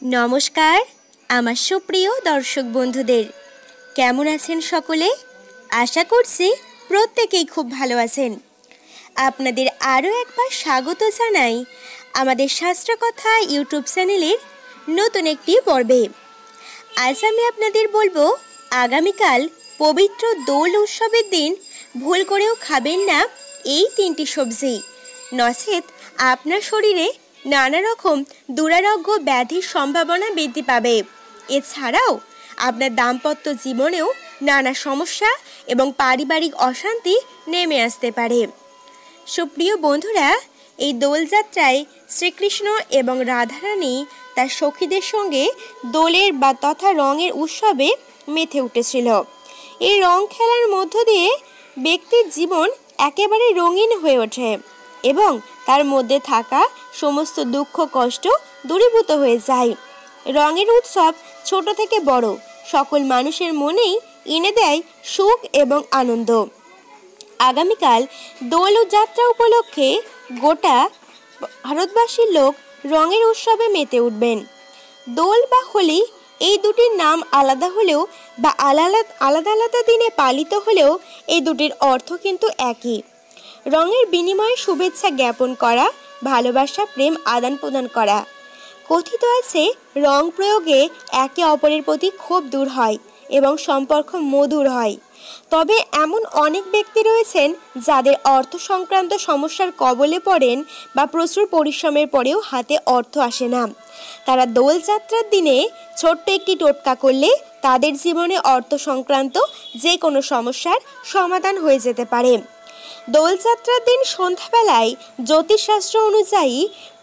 নমস্কার আমার সুপ্রিয় দর্শক বন্ধুদের, কেমন আছেন সকলে? আশা করছি প্রত্যেকেই খুব ভালো আছেন। আপনাদের আরও একবার স্বাগত জানাই আমাদের শাস্ত্রকথা ইউটিউব চ্যানেলের নতুন একটি পর্বে। আজ আমি আপনাদের বলবো, আগামীকাল পবিত্র দোল উৎসবের দিন ভুল করেও খাবেন না এই তিনটি সবজি, নচেত আপনার শরীরে নানা রকম দুরারোগ্য ব্যাধির সম্ভাবনা বৃদ্ধি পাবে। এছাড়াও আপনার দাম্পত্য জীবনেও নানা সমস্যা এবং পারিবারিক অশান্তি নেমে আসতে পারে। সুপ্রিয় বন্ধুরা, এই দোলযাত্রায় শ্রীকৃষ্ণ এবং রাধারানী তার সখীদের সঙ্গে দোলের তথা রঙের উৎসবে মেতে উঠেছিল। এই রং খেলার মধ্য দিয়ে ব্যক্তির জীবন একেবারে রঙিন হয়ে ওঠে এবং তার মধ্যে থাকা সমস্ত দুঃখ কষ্ট দূরীভূত হয়ে যায়। রঙের উৎসব ছোট থেকে বড় সকল মানুষের মনেই এনে দেয় সুখ এবং আনন্দ। আগামীকাল দোল যাত্রা উপলক্ষে গোটা ভারতবাসীর লোক রঙের উৎসবে মেতে উঠবেন। দোল বা হোলি এই দুটির নাম আলাদা হলেও বা আলাদা আলাদা দিনে পালিত হলেও এই দুটির অর্থ কিন্তু একই। রঙের বিনিময়ে শুভেচ্ছা জ্ঞাপন করা, ভালোবাসা প্রেম আদান প্রদান করা। কথিত আছে, রং প্রয়োগে একে অপরের প্রতি ক্ষোভ দূর হয় এবং সম্পর্ক মধুর হয়। তবে এমন অনেক ব্যক্তি রয়েছেন যাদের অর্থ সংক্রান্ত সমস্যার কবলে পড়েন বা প্রচুর পরিশ্রমের পরেও হাতে অর্থ আসে না। তারা দোলযাত্রার দিনে ছোট্ট একটি টোটকা করলে তাদের জীবনে অর্থ সংক্রান্ত যে কোনো সমস্যার সমাধান হয়ে যেতে পারে। দোলযাত্রার দিন সন্ধ্যাবেলায় জ্যোতিষশাস্ত্র অনুযায়ী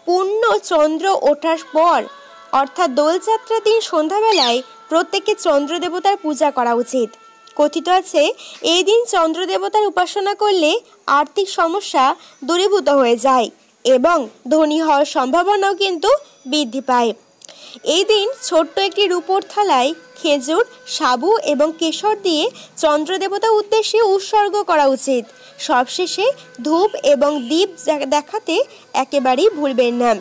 পূর্ণ চন্দ্র ওঠার পর অর্থাৎ দোলযাত্রার দিন সন্ধ্যাবেলায় প্রত্যেকে চন্দ্র দেবতার পূজা করা উচিত। কথিত আছে, এই দিন চন্দ্র দেবতার উপাসনা করলে আর্থিক সমস্যা দূরীভূত হয়ে যায় এবং ধনী হওয়ার সম্ভাবনাও কিন্তু বৃদ্ধি পায়। এই দিন ছোট্ট একটি রূপোর থালায় খেজুর, সাবু এবং কেশর দিয়ে চন্দ্র দেবতার উদ্দেশ্যে উৎসর্গ করা উচিত। সবশেষে ধূপ এবং দীপ দেখাতে একেবারেই ভুলবেন না।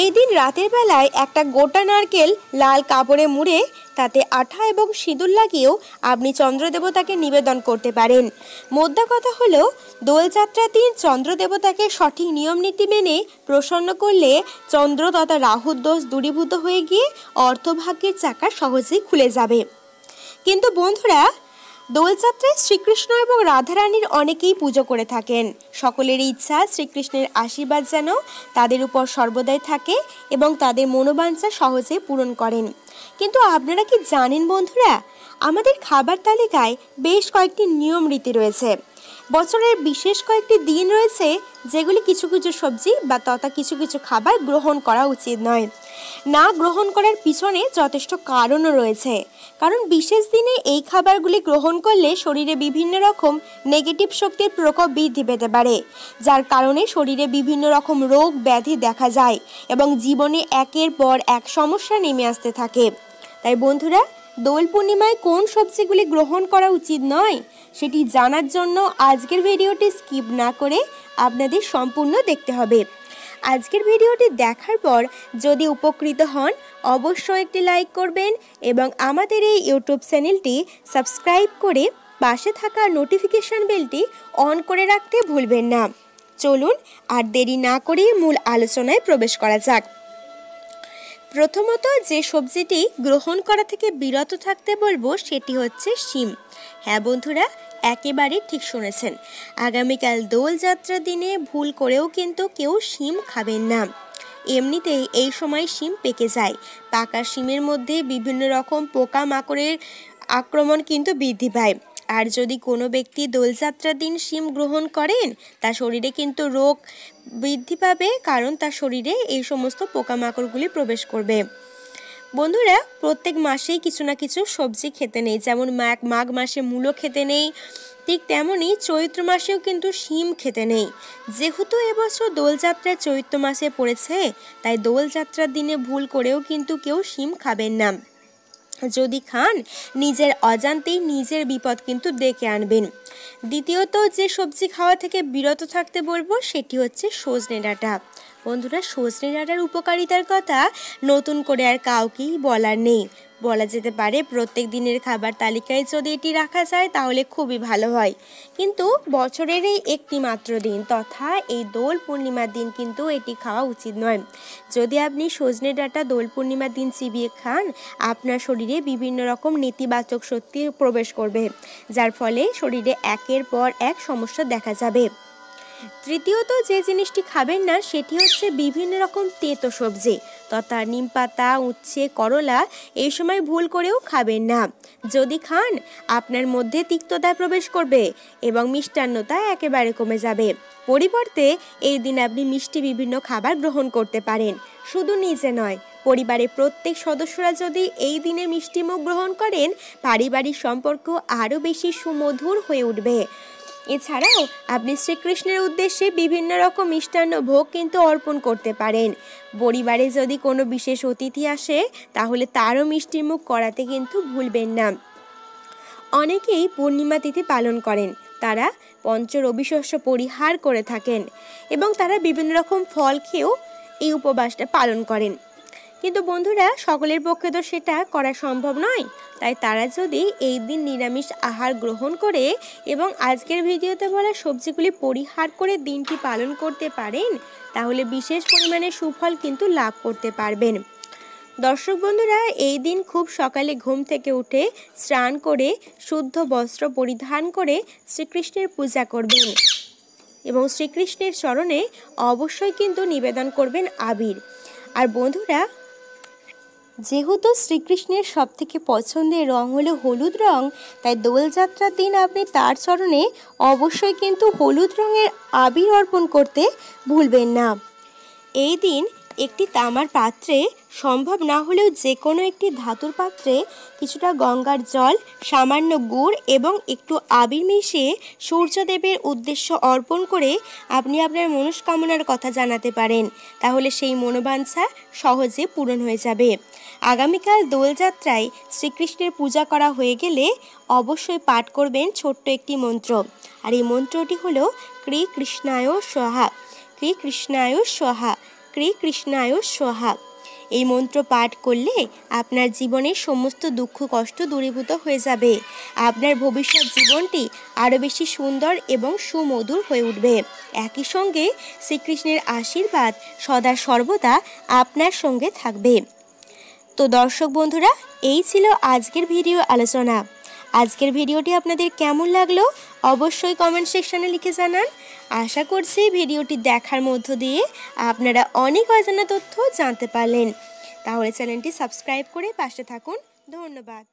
এই দিন রাতের বেলায় একটা গোটা নারকেল লাল কাপড়ে মুড়ে তাতে আঠা এবং সিঁদুর লাগিয়েও আপনি চন্দ্র দেবতাকে নিবেদন করতে পারেন। মোদ্দা কথা হলো, দোলযাত্রার দিন চন্দ্র দেবতাকে সঠিক নিয়ম নীতি মেনে প্রসন্ন করলে চন্দ্র তথা রাহুর দোষ দূরীভূত হয়ে গিয়ে অর্থভাগ্যের চাকা সহজেই খুলে যাবে। কিন্তু বন্ধুরা, দোলযাত্রায় শ্রীকৃষ্ণ এবং রাধারানীর অনেকেই পুজো করে থাকেন। সকলেরই ইচ্ছা শ্রীকৃষ্ণের আশীর্বাদ যেন তাদের উপর সর্বদাই থাকে এবং তাদের মনোবাঞ্ছা সহজে পূরণ করেন। কিন্তু আপনারা কি জানেন বন্ধুরা, আমাদের খাবার তালিকায় বেশ কয়েকটি নিয়ম রীতি রয়েছে। বছরের বিশেষ কয়েকটি দিন রয়েছে যেগুলি কিছু কিছু সবজি বা তথা কিছু কিছু খাবার গ্রহণ করা উচিত নয়। না গ্রহণ করার পিছনে যথেষ্ট কারণও রয়েছে। কারণ বিশেষ দিনে এই খাবারগুলি গ্রহণ করলে শরীরে বিভিন্ন রকম নেগেটিভ শক্তির প্রকোপ বৃদ্ধি পেতে পারে, যার কারণে শরীরে বিভিন্ন রকম রোগ ব্যাধি দেখা যায় এবং জীবনে একের পর এক সমস্যা নেমে আসতে থাকে। তাই বন্ধুরা, দোল পূর্ণিমায় কোন সবজিগুলি গ্রহণ করা উচিত নয় সেটি জানার জন্য আজকের ভিডিওটি স্কিপ না করে আপনাদের সম্পূর্ণ দেখতে হবে। আজকের ভিডিওটি দেখার পর যদি উপকৃত হন অবশ্যই একটি লাইক করবেন এবং আমাদের এই ইউটিউব চ্যানেলটি সাবস্ক্রাইব করে পাশে থাকা নোটিফিকেশন বেলটি অন করে রাখতে ভুলবেন না। চলুন আর দেরি না করে মূল আলোচনায় প্রবেশ করা যাক। প্রথমত যে সবজিটি গ্রহণ করা থেকে বিরত থাকতে বলবো সেটি হচ্ছে শিম। হ্যাঁ বন্ধুরা, একেবারে ঠিক শুনেছেন। আগামীকাল দোলযাত্রার দিনে ভুল করেও কিন্তু কেউ শিম খাবেন না। এমনিতেই এই সময় শিম পেকে যায়। পাকা শিমের মধ্যে বিভিন্ন রকম পোকামাকড়ের আক্রমণ কিন্তু বৃদ্ধি পায়। আর যদি কোনো ব্যক্তি দোলযাত্রার দিন শিম গ্রহণ করেন তার শরীরে কিন্তু রোগ বৃদ্ধি পাবে, কারণ তার শরীরে এই সমস্ত পোকামাকড়গুলি প্রবেশ করবে। বন্ধুরা, প্রত্যেক মাসেই কিছু না কিছু সবজি খেতে নেই। যেমন মাঘ মাসে মূলো খেতে নেই, ঠিক তেমনই চৈত্র মাসেও কিন্তু শিম খেতে নেই। যেহেতু এবছর দোলযাত্রায় চৈত্র মাসে পড়েছে, তাই দোলযাত্রার দিনে ভুল করেও কিন্তু কেউ শিম খাবেন না। যদি খান নিজের অজান্তেই নিজের বিপদ কিন্তু ডেকে আনবেন। দ্বিতীয়ত যে সবজি খাওয়া থেকে বিরত থাকতে বলবো সেটি হচ্ছে সজনে ডাঁটা। বন্ধুরা, সজনে ডাঁটার উপকারিতার কথা নতুন করে আর কাউকেই বলার নেই। বলা যেতে পারে প্রত্যেক দিনের খাবার তালিকায় যদি এটি রাখা যায় তাহলে খুবই ভালো হয়। কিন্তু বছরের এই একটি মাত্র দিন তথা এই দোল পূর্ণিমার দিন কিন্তু এটি খাওয়া উচিত নয়। যদি আপনি সজনে ডাঁটা দোল পূর্ণিমার দিন চিবিয়ে খান, আপনার শরীরে বিভিন্ন রকম নেতিবাচক শক্তি প্রবেশ করবে, যার ফলে শরীরে একের পর এক সমস্যা দেখা যাবে। তৃতীয়ত যে জিনিসটি খাবেন না সেটি হচ্ছে বিভিন্ন রকম তেঁতো সবজি তথা নিম পাতা, উচ্ছে, করলা এই সময় ভুল করেও খাবেন না। যদি খান আপনার মধ্যে তিক্ততা প্রবেশ করবে এবং মিষ্টান্নতা একেবারে কমে যাবে। পরিবর্তে এই দিন আপনি মিষ্টি বিভিন্ন খাবার গ্রহণ করতে পারেন। শুধু নিজে নয়, পরিবারের প্রত্যেক সদস্যরা যদি এই দিনে মিষ্টিমুখ গ্রহণ করেন, পারিবারিক সম্পর্ক আরও বেশি সুমধুর হয়ে উঠবে। এছাড়াও আপনি শ্রীকৃষ্ণের উদ্দেশ্যে বিভিন্ন রকম মিষ্টান্ন ভোগ কিন্তু অর্পণ করতে পারেন। পরিবারে যদি কোনো বিশেষ অতিথি আসে তাহলে তারও মিষ্টিমুখ করাতে কিন্তু ভুলবেন না। অনেকেই পূর্ণিমা তিথি পালন করেন, তারা পঞ্চরবিশস্য পরিহার করে থাকেন এবং তারা বিভিন্ন রকম ফল খেয়েও এই উপবাসটা পালন করেন। কিন্তু বন্ধুরা, সকলের পক্ষে তো সেটা করা সম্ভব নয়। তাই তারা যদি এই দিন নিরামিষ আহার গ্রহণ করে এবং আজকের ভিডিওতে বলা সবজিগুলি পরিহার করে দিনটি পালন করতে পারেন তাহলে বিশেষ পরিমাণে সুফল কিন্তু লাভ করতে পারবেন। দর্শক বন্ধুরা, এই দিন খুব সকালে ঘুম থেকে উঠে স্নান করে শুদ্ধ বস্ত্র পরিধান করে শ্রীকৃষ্ণের পূজা করবেন এবং শ্রীকৃষ্ণের চরণে অবশ্যই কিন্তু নিবেদন করবেন আবির। আর বন্ধুরা, যেহেতু শ্রীকৃষ্ণের সবথেকে পছন্দের রং হলো হলুদ রং, তাই দোলযাত্রার দিন আপনি তার চরণে অবশ্যই কিন্তু হলুদ রঙের আবির অর্পণ করতে ভুলবেন না। এই দিন একটি তামার পাত্রে, সম্ভব না হলেও যে কোনো একটি ধাতুর পাত্রে কিছুটা গঙ্গার জল, সামান্য গুড় এবং একটু আবির মিশিয়ে সূর্যদেবের উদ্দেশ্য অর্পণ করে আপনি আপনার মনস্কামনার কথা জানাতে পারেন। তাহলে সেই মনোবাঞ্ছা সহজে পূরণ হয়ে যাবে। আগামীকাল দোলযাত্রায় শ্রীকৃষ্ণের পূজা করা হয়ে গেলে অবশ্যই পাঠ করবেন ছোট্ট একটি মন্ত্র। আর এই মন্ত্রটি হলো শ্রী কৃষ্ণায় স্বাহা, শ্রী কৃষ্ণায় স্বাহা, শ্রী কৃষ্ণায় স্বাহা। এই মন্ত্র পাঠ করলে আপনার জীবনের সমস্ত দুঃখ কষ্ট দূরীভূত হয়ে যাবে। আপনার ভবিষ্যৎ জীবনটি আরও বেশি সুন্দর এবং সুমধুর হয়ে উঠবে। একই সঙ্গে শ্রীকৃষ্ণের আশীর্বাদ সদা সর্বদা আপনার সঙ্গে থাকবে। তো দর্শক বন্ধুরা, এই ছিল আজকের ভিডিও আলোচনা। আজকের ভিডিওটি আপনাদের কেমন লাগলো অবশ্যই কমেন্ট সেকশনে লিখে জানান। আশা করছি ভিডিওটি দেখার মধ্য দিয়ে আপনারা অনেক অজানা তথ্য জানতে পারলেন। তাহলে চ্যানেলটি সাবস্ক্রাইব করে পাশে থাকুন। ধন্যবাদ।